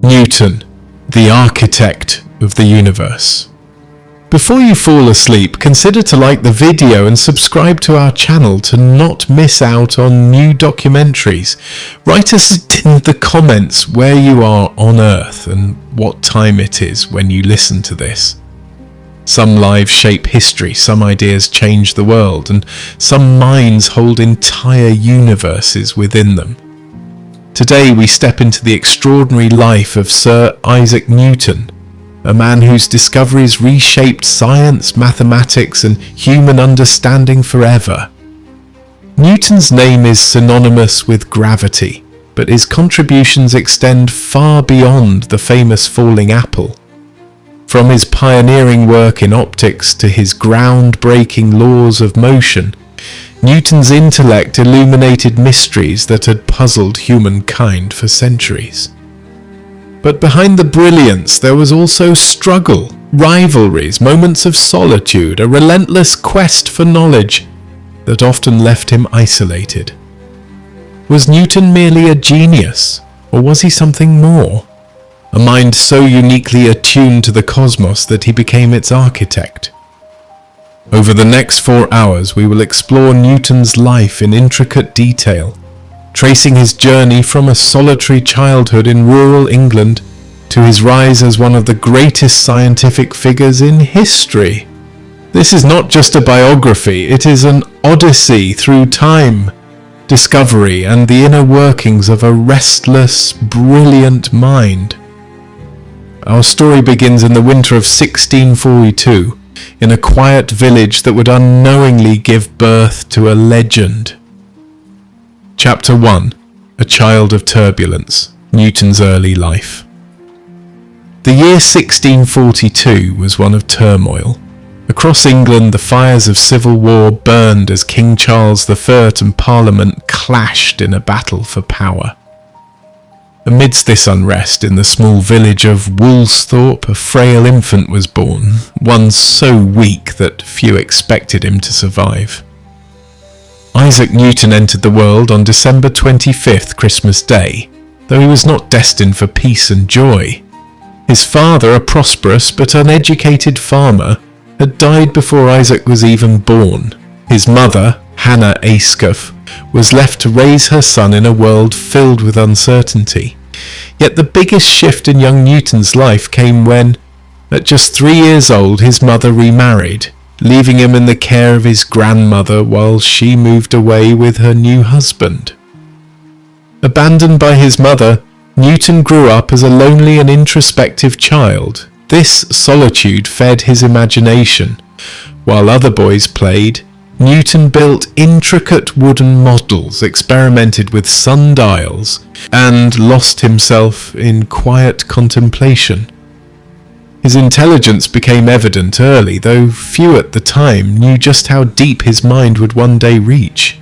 Newton, the architect of the universe. Before you fall asleep, consider to like the video and subscribe to our channel to not miss out on new documentaries. Write us in the comments where you are on Earth and what time it is when you listen to this. Some lives shape history, some ideas change the world, and some minds hold entire universes within them. Today we step into the extraordinary life of Sir Isaac Newton, a man whose discoveries reshaped science, mathematics, and human understanding forever. Newton's name is synonymous with gravity, but his contributions extend far beyond the famous falling apple. From his pioneering work in optics to his groundbreaking laws of motion, Newton's intellect illuminated mysteries that had puzzled humankind for centuries. But behind the brilliance there was also struggle, rivalries, moments of solitude, a relentless quest for knowledge that often left him isolated. Was Newton merely a genius, or was he something more? A mind so uniquely attuned to the cosmos that he became its architect. Over the next 4 hours we will explore Newton's life in intricate detail, tracing his journey from a solitary childhood in rural England to his rise as one of the greatest scientific figures in history. This is not just a biography, it is an odyssey through time, discovery, and the inner workings of a restless, brilliant mind. Our story begins in the winter of 1642, in a quiet village that would unknowingly give birth to a legend. Chapter 1. A Child of Turbulence, Newton's Early Life. The year 1642 was one of turmoil. Across England the fires of civil war burned as King Charles I and Parliament clashed in a battle for power. Amidst this unrest, in the small village of Woolsthorpe, a frail infant was born, one so weak that few expected him to survive. Isaac Newton entered the world on December 25th, Christmas Day, though he was not destined for peace and joy. His father, a prosperous but uneducated farmer, had died before Isaac was even born. His mother, Hannah Ayscough, was left to raise her son in a world filled with uncertainty. Yet the biggest shift in young Newton's life came when, at just 3 years old, his mother remarried, leaving him in the care of his grandmother while she moved away with her new husband. Abandoned by his mother, Newton grew up as a lonely and introspective child. This solitude fed his imagination. While other boys played, Newton built intricate wooden models, experimented with sundials, and lost himself in quiet contemplation. His intelligence became evident early, though few at the time knew just how deep his mind would one day reach.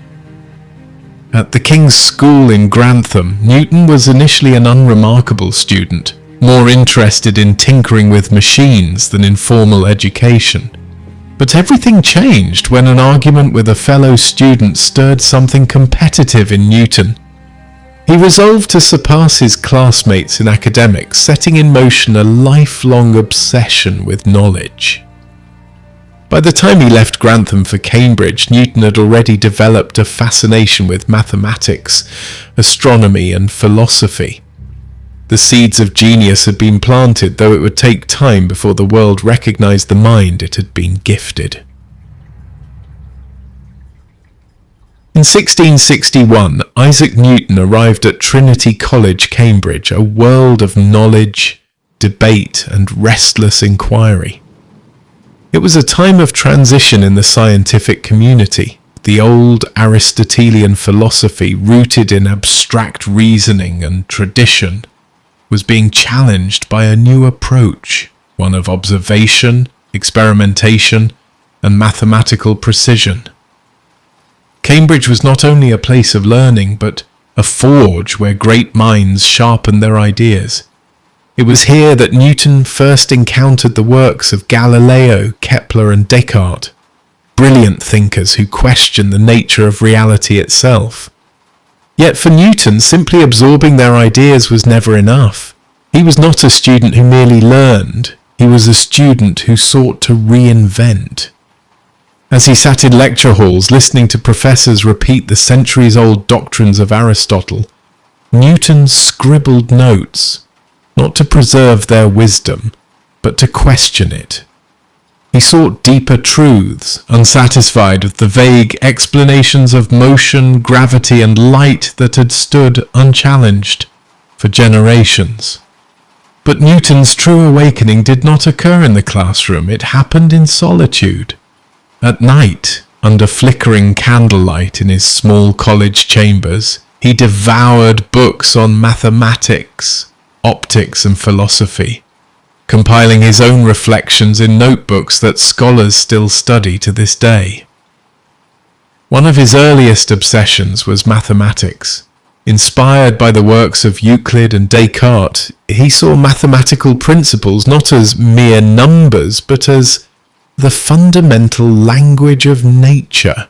At the King's School in Grantham, Newton was initially an unremarkable student, more interested in tinkering with machines than in formal education. But everything changed when an argument with a fellow student stirred something competitive in Newton. He resolved to surpass his classmates in academics, setting in motion a lifelong obsession with knowledge. By the time he left Grantham for Cambridge, Newton had already developed a fascination with mathematics, astronomy, and philosophy. The seeds of genius had been planted, though it would take time before the world recognized the mind it had been gifted. In 1661, Isaac Newton arrived at Trinity College, Cambridge, a world of knowledge, debate, and restless inquiry. It was a time of transition in the scientific community. The old Aristotelian philosophy, rooted in abstract reasoning and tradition, was being challenged by a new approach, one of observation, experimentation, and mathematical precision. Cambridge was not only a place of learning, but a forge where great minds sharpened their ideas. It was here that Newton first encountered the works of Galileo, Kepler, and Descartes, brilliant thinkers who questioned the nature of reality itself. Yet for Newton, simply absorbing their ideas was never enough. He was not a student who merely learned, he was a student who sought to reinvent. As he sat in lecture halls listening to professors repeat the centuries-old doctrines of Aristotle, Newton scribbled notes, not to preserve their wisdom, but to question it. He sought deeper truths, unsatisfied with the vague explanations of motion, gravity, and light that had stood unchallenged for generations. But Newton's true awakening did not occur in the classroom, it happened in solitude. At night, under flickering candlelight in his small college chambers, he devoured books on mathematics, optics, and philosophy, compiling his own reflections in notebooks that scholars still study to this day. One of his earliest obsessions was mathematics. Inspired by the works of Euclid and Descartes, he saw mathematical principles not as mere numbers, but as the fundamental language of nature.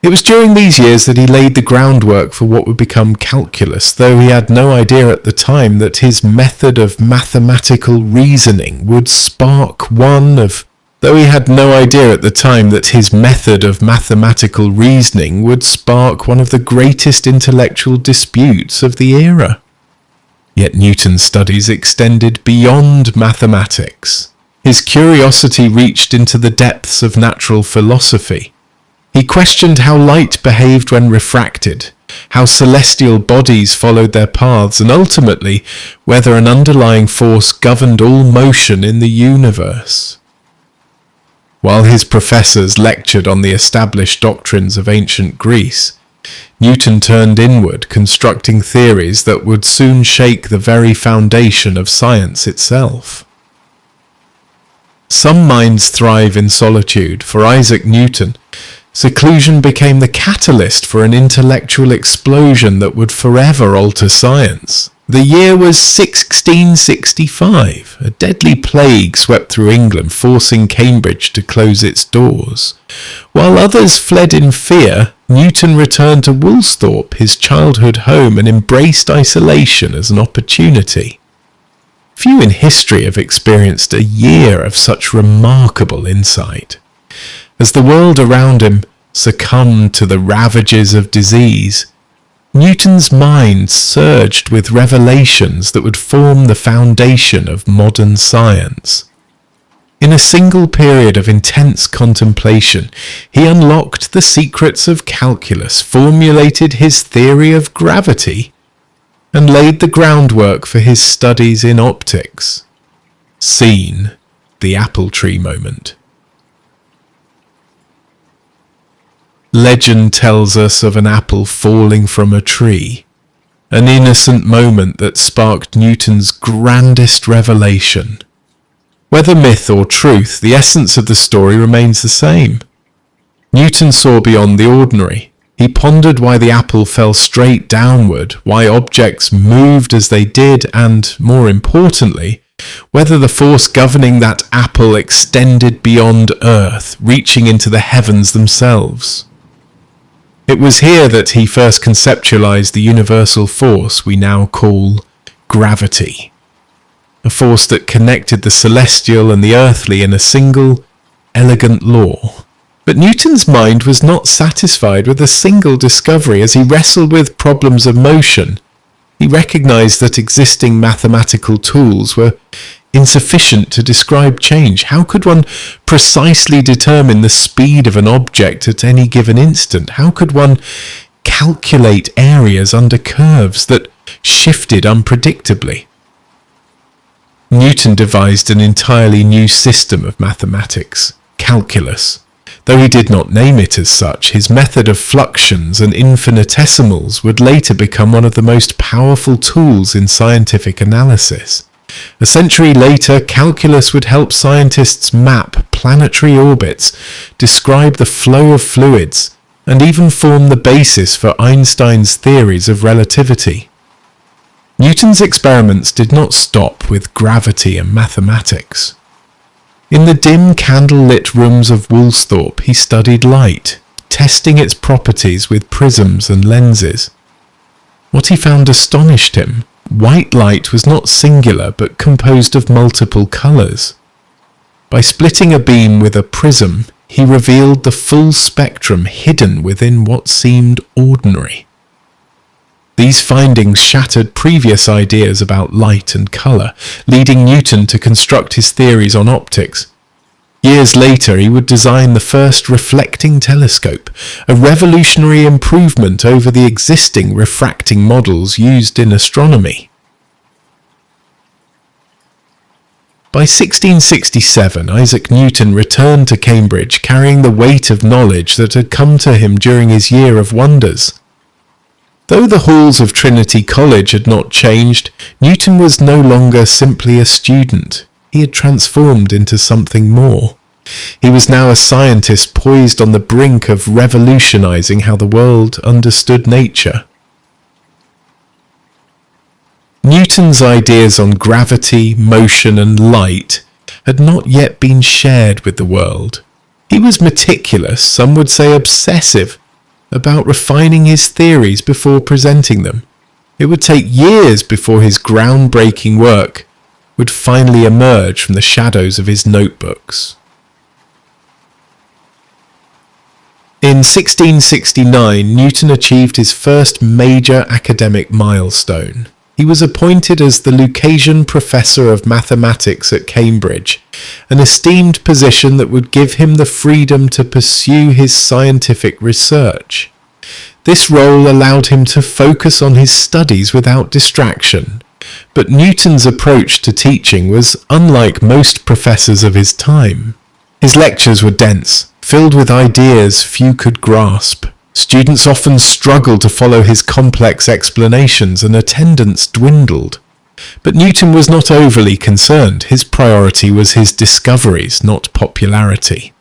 It was during these years that he laid the groundwork for what would become calculus, though he had no idea at the time that his method of mathematical reasoning would spark one of the greatest intellectual disputes of the era. Yet Newton's studies extended beyond mathematics. His curiosity reached into the depths of natural philosophy. He questioned how light behaved when refracted, how celestial bodies followed their paths, and ultimately whether an underlying force governed all motion in the universe. While his professors lectured on the established doctrines of ancient Greece, Newton turned inward, constructing theories that would soon shake the very foundation of science itself. Some minds thrive in solitude. For Isaac Newton, seclusion became the catalyst for an intellectual explosion that would forever alter science. The year was 1665. A deadly plague swept through England, forcing Cambridge to close its doors. While others fled in fear, Newton returned to Woolsthorpe, his childhood home, and embraced isolation as an opportunity. Few in history have experienced a year of such remarkable insight. As the world around him succumbed to the ravages of disease, Newton's mind surged with revelations that would form the foundation of modern science. In a single period of intense contemplation, he unlocked the secrets of calculus, formulated his theory of gravity, and laid the groundwork for his studies in optics. Seen, the apple tree moment. Legend tells us of an apple falling from a tree, an innocent moment that sparked Newton's grandest revelation. Whether myth or truth, the essence of the story remains the same. Newton saw beyond the ordinary. He pondered why the apple fell straight downward, why objects moved as they did, and, more importantly, whether the force governing that apple extended beyond Earth, reaching into the heavens themselves. It was here that he first conceptualized the universal force we now call gravity, a force that connected the celestial and the earthly in a single, elegant law. But Newton's mind was not satisfied with a single discovery. As he wrestled with problems of motion, he recognized that existing mathematical tools were insufficient to describe change. How could one precisely determine the speed of an object at any given instant? How could one calculate areas under curves that shifted unpredictably? Newton devised an entirely new system of mathematics, calculus. Though he did not name it as such, his method of fluxions and infinitesimals would later become one of the most powerful tools in scientific analysis. A century later, calculus would help scientists map planetary orbits, describe the flow of fluids, and even form the basis for Einstein's theories of relativity. Newton's experiments did not stop with gravity and mathematics. In the dim candle-lit rooms of Woolsthorpe, he studied light, testing its properties with prisms and lenses. What he found astonished him. white light was not singular but composed of multiple colours. By splitting a beam with a prism, he revealed the full spectrum hidden within what seemed ordinary. These findings shattered previous ideas about light and colour, leading Newton to construct his theories on optics. Years later, he would design the first reflecting telescope, a revolutionary improvement over the existing refracting models used in astronomy. By 1667, Isaac Newton returned to Cambridge carrying the weight of knowledge that had come to him during his year of wonders. Though the halls of Trinity College had not changed, Newton was no longer simply a student. He had transformed into something more. He was now a scientist poised on the brink of revolutionizing how the world understood nature. Newton's ideas on gravity, motion, and light had not yet been shared with the world. He was meticulous, some would say obsessive, about refining his theories before presenting them. It would take years before his groundbreaking work would finally emerge from the shadows of his notebooks. In 1669, Newton achieved his first major academic milestone. He was appointed as the Lucasian Professor of Mathematics at Cambridge, an esteemed position that would give him the freedom to pursue his scientific research. This role allowed him to focus on his studies without distraction, but Newton's approach to teaching was unlike most professors of his time. His lectures were dense, filled with ideas few could grasp. Students often struggled to follow his complex explanations and attendance dwindled. But Newton was not overly concerned. His priority was his discoveries, not popularity.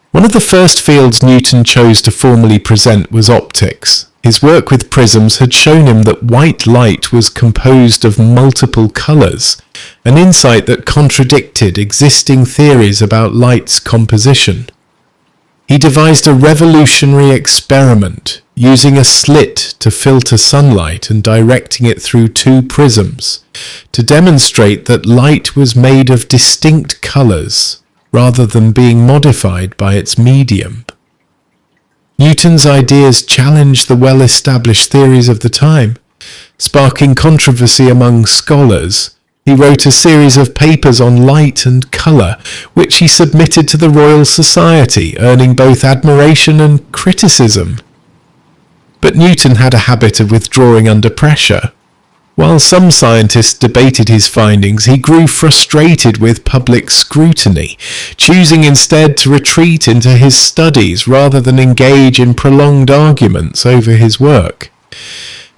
One of the first fields Newton chose to formally present was optics. His work with prisms had shown him that white light was composed of multiple colours, an insight that contradicted existing theories about light's composition. He devised a revolutionary experiment, using a slit to filter sunlight and directing it through two prisms, to demonstrate that light was made of distinct colours, rather than being modified by its medium. Newton's ideas challenged the well-established theories of the time. Sparking controversy among scholars, he wrote a series of papers on light and colour, which he submitted to the Royal Society, earning both admiration and criticism. But Newton had a habit of withdrawing under pressure. While some scientists debated his findings, he grew frustrated with public scrutiny, choosing instead to retreat into his studies rather than engage in prolonged arguments over his work.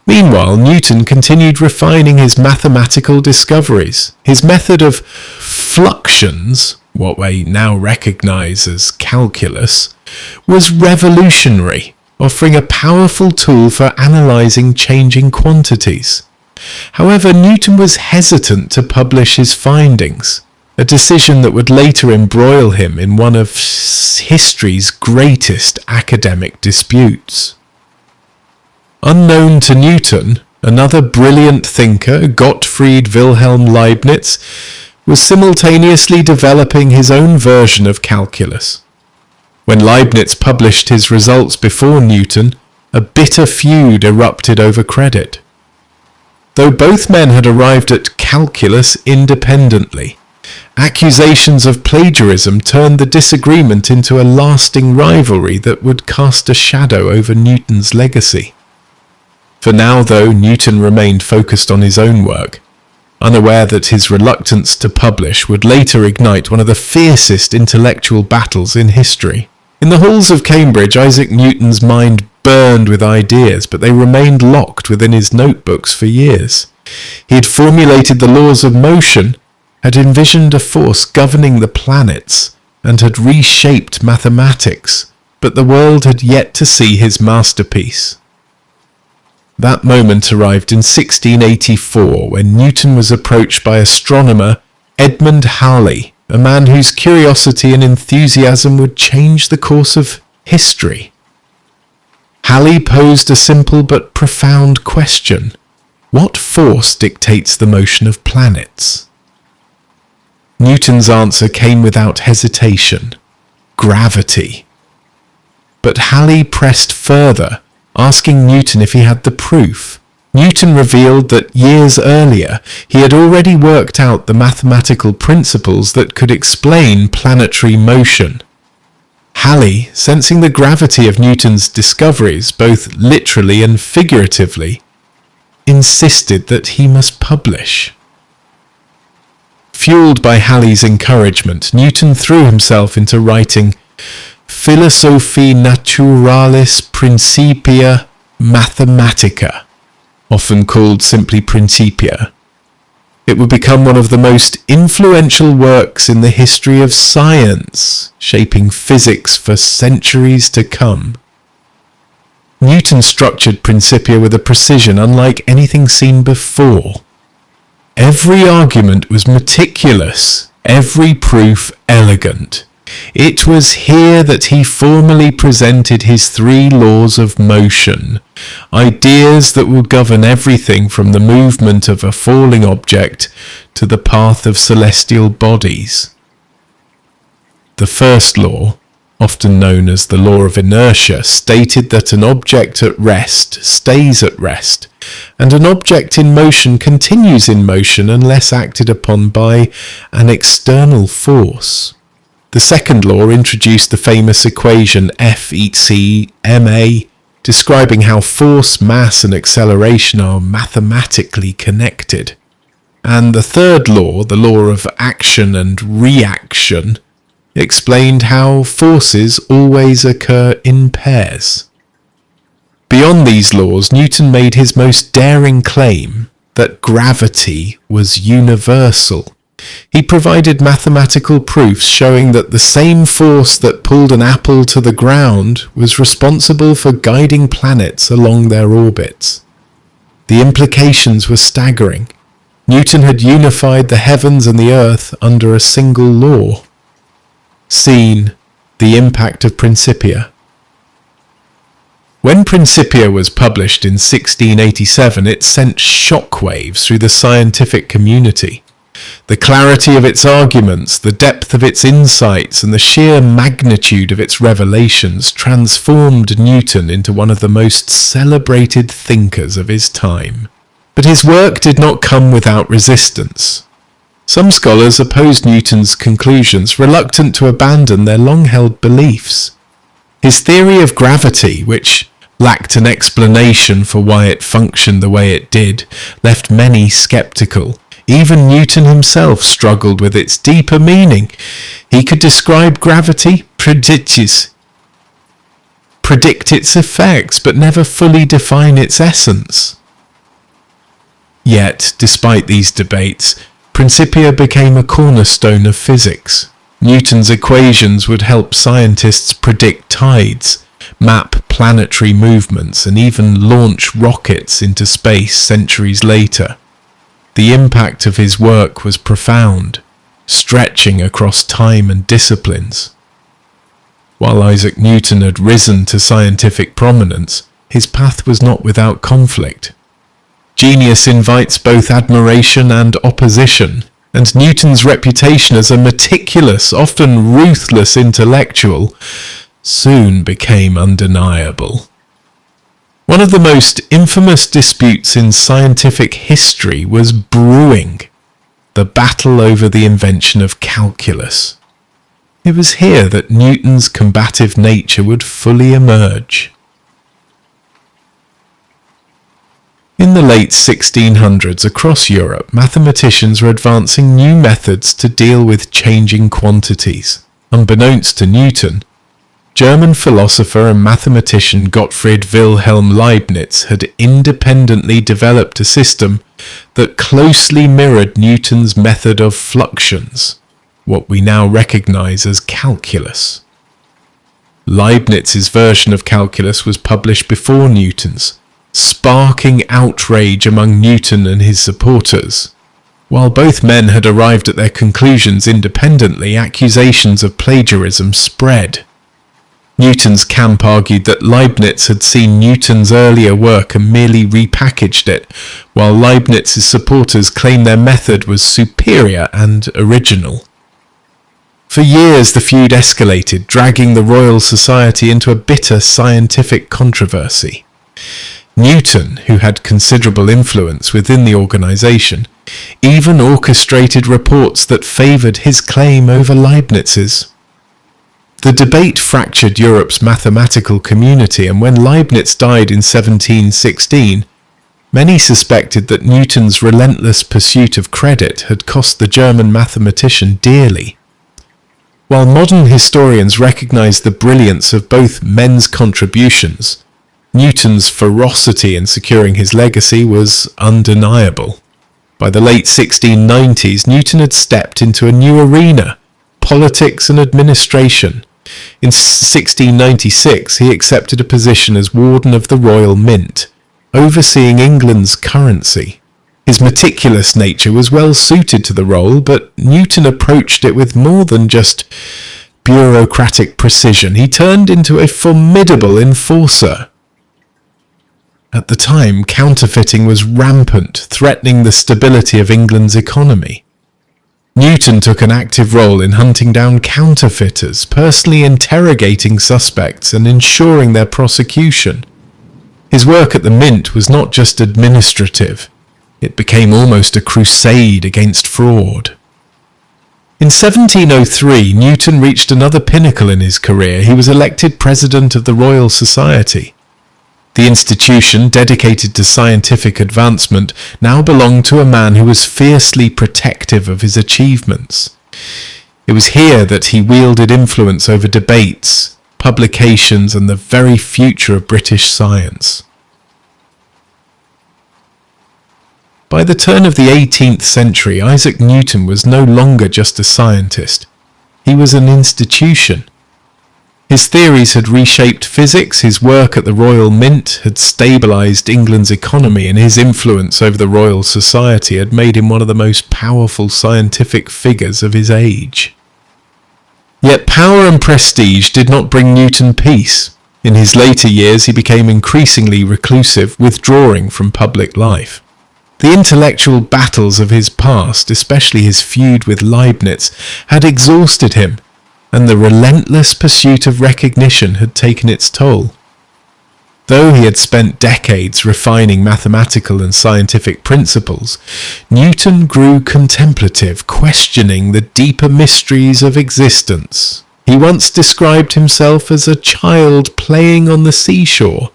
Meanwhile, Newton continued refining his mathematical discoveries. His method of fluxions, what we now recognize as calculus, was revolutionary, offering a powerful tool for analyzing changing quantities. However, Newton was hesitant to publish his findings, a decision that would later embroil him in one of history's greatest academic disputes. Unknown to Newton, another brilliant thinker, Gottfried Wilhelm Leibniz, was simultaneously developing his own version of calculus. When Leibniz published his results before Newton, a bitter feud erupted over credit. Though both men had arrived at calculus independently, accusations of plagiarism turned the disagreement into a lasting rivalry that would cast a shadow over Newton's legacy. For now, though, Newton remained focused on his own work, unaware that his reluctance to publish would later ignite one of the fiercest intellectual battles in history. In the halls of Cambridge, Isaac Newton's mind burned with ideas, but they remained locked within his notebooks for years. He had formulated the laws of motion, had envisioned a force governing the planets, and had reshaped mathematics, but the world had yet to see his masterpiece. That moment arrived in 1684 when Newton was approached by astronomer Edmund Halley, a man whose curiosity and enthusiasm would change the course of history. Halley posed a simple but profound question. What force dictates the motion of planets? Newton's answer came without hesitation: gravity. But Halley pressed further, asking Newton if he had the proof. Newton revealed that years earlier he had already worked out the mathematical principles that could explain planetary motion. Halley, sensing the gravity of Newton's discoveries, both literally and figuratively, insisted that he must publish. Fueled by Halley's encouragement, Newton threw himself into writing Philosophiae Naturalis Principia Mathematica, often called simply Principia. It would become one of the most influential works in the history of science, shaping physics for centuries to come. Newton structured Principia with a precision unlike anything seen before. Every argument was meticulous, every proof elegant. It was here that he formally presented his 3 laws of motion, ideas that will govern everything from the movement of a falling object to the path of celestial bodies. The first law, often known as the law of inertia, stated that an object at rest stays at rest, and an object in motion continues in motion unless acted upon by an external force. The second law introduced the famous equation F=ma, describing how force, mass, and acceleration are mathematically connected. And the third law, the law of action and reaction, explained how forces always occur in pairs. Beyond these laws, Newton made his most daring claim that gravity was universal. He provided mathematical proofs showing that the same force that pulled an apple to the ground was responsible for guiding planets along their orbits. The implications were staggering. Newton had unified the heavens and the earth under a single law. Seen, the impact of Principia. When Principia was published in 1687, it sent shockwaves through the scientific community. The clarity of its arguments, the depth of its insights, and the sheer magnitude of its revelations transformed Newton into one of the most celebrated thinkers of his time. But his work did not come without resistance. Some scholars opposed Newton's conclusions, reluctant to abandon their long-held beliefs. His theory of gravity, which lacked an explanation for why it functioned the way it did, left many skeptical. Even Newton himself struggled with its deeper meaning. He could describe gravity, predict its effects, but never fully define its essence. Yet, despite these debates, Principia became a cornerstone of physics. Newton's equations would help scientists predict tides, map planetary movements, and even launch rockets into space centuries later. The impact of his work was profound, stretching across time and disciplines. While Isaac Newton had risen to scientific prominence, his path was not without conflict. Genius invites both admiration and opposition, and Newton's reputation as a meticulous, often ruthless intellectual soon became undeniable. One of the most infamous disputes in scientific history was brewing, the battle over the invention of calculus. It was here that Newton's combative nature would fully emerge. In the late 1600s across Europe, mathematicians were advancing new methods to deal with changing quantities. Unbeknownst to Newton, German philosopher and mathematician Gottfried Wilhelm Leibniz had independently developed a system that closely mirrored Newton's method of fluxions, what we now recognize as calculus. Leibniz's version of calculus was published before Newton's, sparking outrage among Newton and his supporters. While both men had arrived at their conclusions independently, accusations of plagiarism spread. Newton's camp argued that Leibniz had seen Newton's earlier work and merely repackaged it, while Leibniz's supporters claimed their method was superior and original. For years the feud escalated, dragging the Royal Society into a bitter scientific controversy. Newton, who had considerable influence within the organisation, even orchestrated reports that favoured his claim over Leibniz's. The debate fractured Europe's mathematical community, and when Leibniz died in 1716, many suspected that Newton's relentless pursuit of credit had cost the German mathematician dearly. While modern historians recognise the brilliance of both men's contributions, Newton's ferocity in securing his legacy was undeniable. By the late 1690s, Newton had stepped into a new arena, politics and administration. In 1696, he accepted a position as Warden of the Royal Mint, overseeing England's currency. His meticulous nature was well suited to the role, but Newton approached it with more than just bureaucratic precision. He turned into a formidable enforcer. At the time, counterfeiting was rampant, threatening the stability of England's economy. Newton took an active role in hunting down counterfeiters, personally interrogating suspects and ensuring their prosecution. His work at the Mint was not just administrative. It became almost a crusade against fraud. In 1703, Newton reached another pinnacle in his career. He was elected President of the Royal Society. The institution, dedicated to scientific advancement, now belonged to a man who was fiercely protective of his achievements. It was here that he wielded influence over debates, publications, and the very future of British science. By the turn of the 18th century, Isaac Newton was no longer just a scientist. He was an institution. His theories had reshaped physics, his work at the Royal Mint had stabilised England's economy, and his influence over the Royal Society had made him one of the most powerful scientific figures of his age. Yet power and prestige did not bring Newton peace. In his later years he became increasingly reclusive, withdrawing from public life. The intellectual battles of his past, especially his feud with Leibniz, had exhausted him, and the relentless pursuit of recognition had taken its toll. Though he had spent decades refining mathematical and scientific principles, Newton grew contemplative, questioning the deeper mysteries of existence. He once described himself as a child playing on the seashore,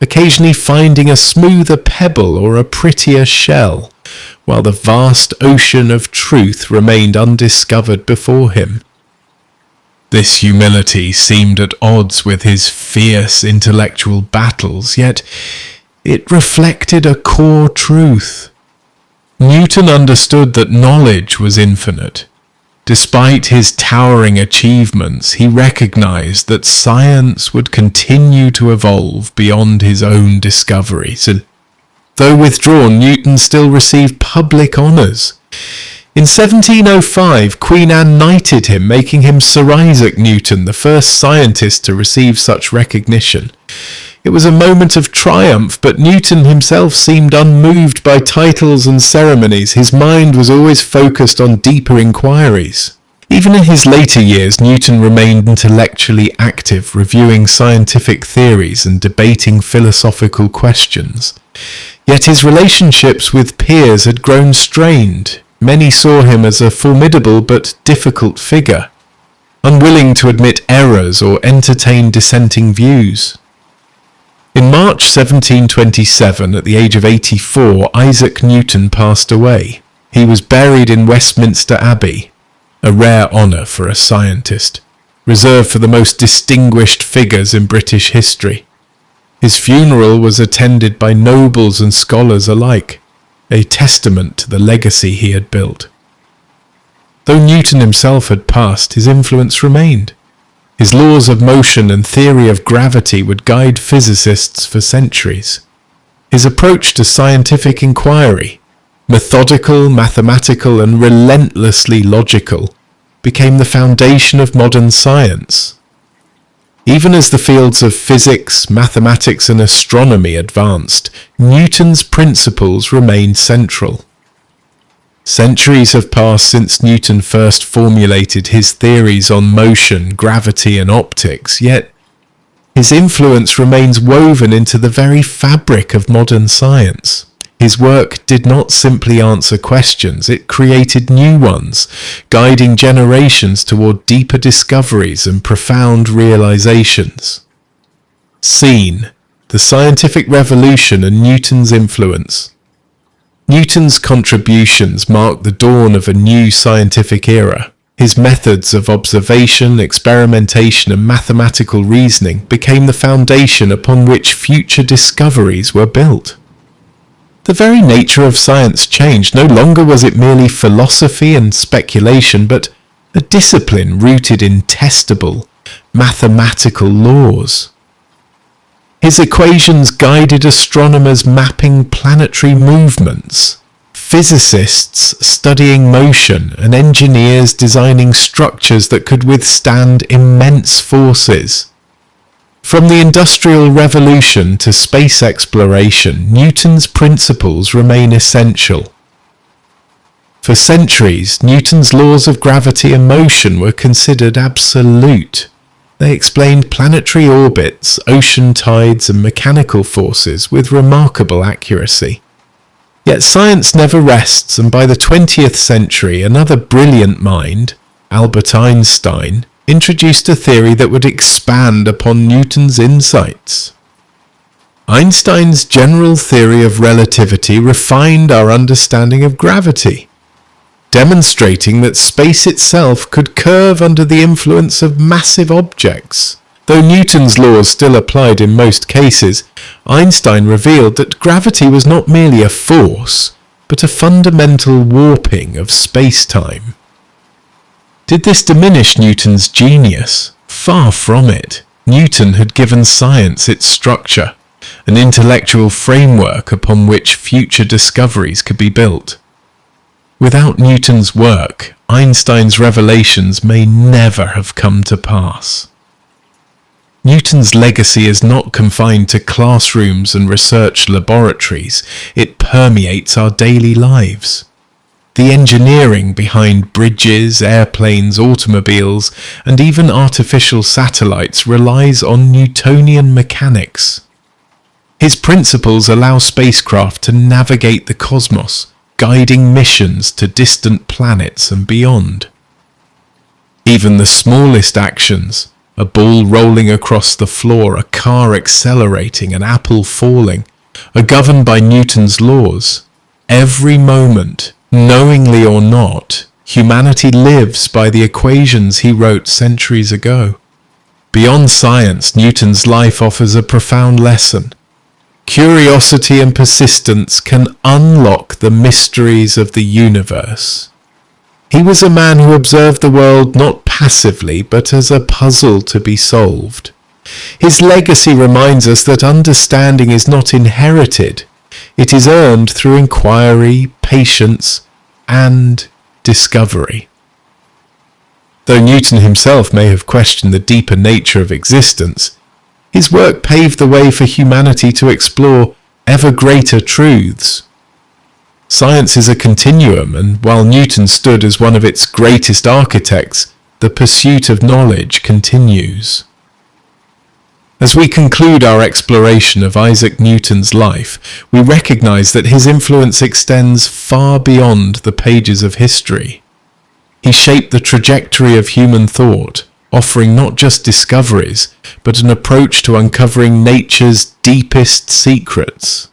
occasionally finding a smoother pebble or a prettier shell, while the vast ocean of truth remained undiscovered before him. This humility seemed at odds with his fierce intellectual battles, yet it reflected a core truth. Newton understood that knowledge was infinite. Despite his towering achievements, he recognized that science would continue to evolve beyond his own discoveries, and though withdrawn, Newton still received public honours. In 1705, Queen Anne knighted him, making him Sir Isaac Newton, the first scientist to receive such recognition. It was a moment of triumph, but Newton himself seemed unmoved by titles and ceremonies. His mind was always focused on deeper inquiries. Even in his later years, Newton remained intellectually active, reviewing scientific theories and debating philosophical questions. Yet his relationships with peers had grown strained. Many saw him as a formidable but difficult figure, unwilling to admit errors or entertain dissenting views. In March 1727, at the age of 84, Isaac Newton passed away. He was buried in Westminster Abbey, a rare honour for a scientist, reserved for the most distinguished figures in British history. His funeral was attended by nobles and scholars alike, a testament to the legacy he had built. Though Newton himself had passed, his influence remained. His laws of motion and theory of gravity would guide physicists for centuries. His approach to scientific inquiry, methodical, mathematical, and relentlessly logical, became the foundation of modern science. Even as the fields of physics, mathematics and astronomy advanced, Newton's principles remained central. Centuries have passed since Newton first formulated his theories on motion, gravity and optics, yet his influence remains woven into the very fabric of modern science. His work did not simply answer questions, it created new ones, guiding generations toward deeper discoveries and profound realizations. Scene: the scientific revolution and Newton's influence. Newton's contributions marked the dawn of a new scientific era. His methods of observation, experimentation and mathematical reasoning became the foundation upon which future discoveries were built. The very nature of science changed. No longer was it merely philosophy and speculation, but a discipline rooted in testable, mathematical laws. His equations guided astronomers mapping planetary movements, physicists studying motion, and engineers designing structures that could withstand immense forces. From the Industrial Revolution to space exploration, Newton's principles remain essential. For centuries, Newton's laws of gravity and motion were considered absolute. They explained planetary orbits, ocean tides, and mechanical forces with remarkable accuracy. Yet science never rests, and by the 20th century, another brilliant mind, Albert Einstein, introduced a theory that would expand upon Newton's insights. Einstein's general theory of relativity refined our understanding of gravity, demonstrating that space itself could curve under the influence of massive objects. Though Newton's laws still applied in most cases, Einstein revealed that gravity was not merely a force, but a fundamental warping of space-time. Did this diminish Newton's genius? Far from it. Newton had given science its structure, an intellectual framework upon which future discoveries could be built. Without Newton's work, Einstein's revelations may never have come to pass. Newton's legacy is not confined to classrooms and research laboratories. It permeates our daily lives. The engineering behind bridges, airplanes, automobiles, and even artificial satellites relies on Newtonian mechanics. His principles allow spacecraft to navigate the cosmos, guiding missions to distant planets and beyond. Even the smallest actions, a ball rolling across the floor, a car accelerating, an apple falling, are governed by Newton's laws. Every moment, knowingly or not, humanity lives by the equations he wrote centuries ago. Beyond science, Newton's life offers a profound lesson. Curiosity and persistence can unlock the mysteries of the universe. He was a man who observed the world not passively, but as a puzzle to be solved. His legacy reminds us that understanding is not inherited. It is earned through inquiry, patience, and discovery. Though Newton himself may have questioned the deeper nature of existence, his work paved the way for humanity to explore ever greater truths. Science is a continuum, and while Newton stood as one of its greatest architects, the pursuit of knowledge continues. As we conclude our exploration of Isaac Newton's life, we recognize that his influence extends far beyond the pages of history. He shaped the trajectory of human thought, offering not just discoveries, but an approach to uncovering nature's deepest secrets.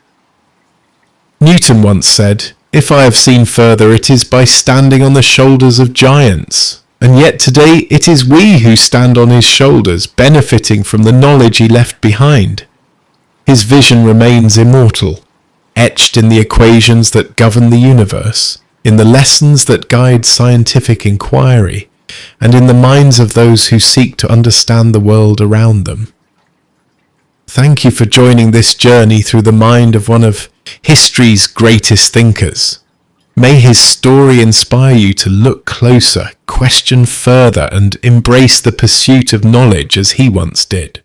Newton once said, "If I have seen further, it is by standing on the shoulders of giants." And yet today it is we who stand on his shoulders, benefiting from the knowledge he left behind. His vision remains immortal, etched in the equations that govern the universe, in the lessons that guide scientific inquiry, and in the minds of those who seek to understand the world around them. Thank you for joining this journey through the mind of one of history's greatest thinkers. May his story inspire you to look closer, question further, and embrace the pursuit of knowledge as he once did.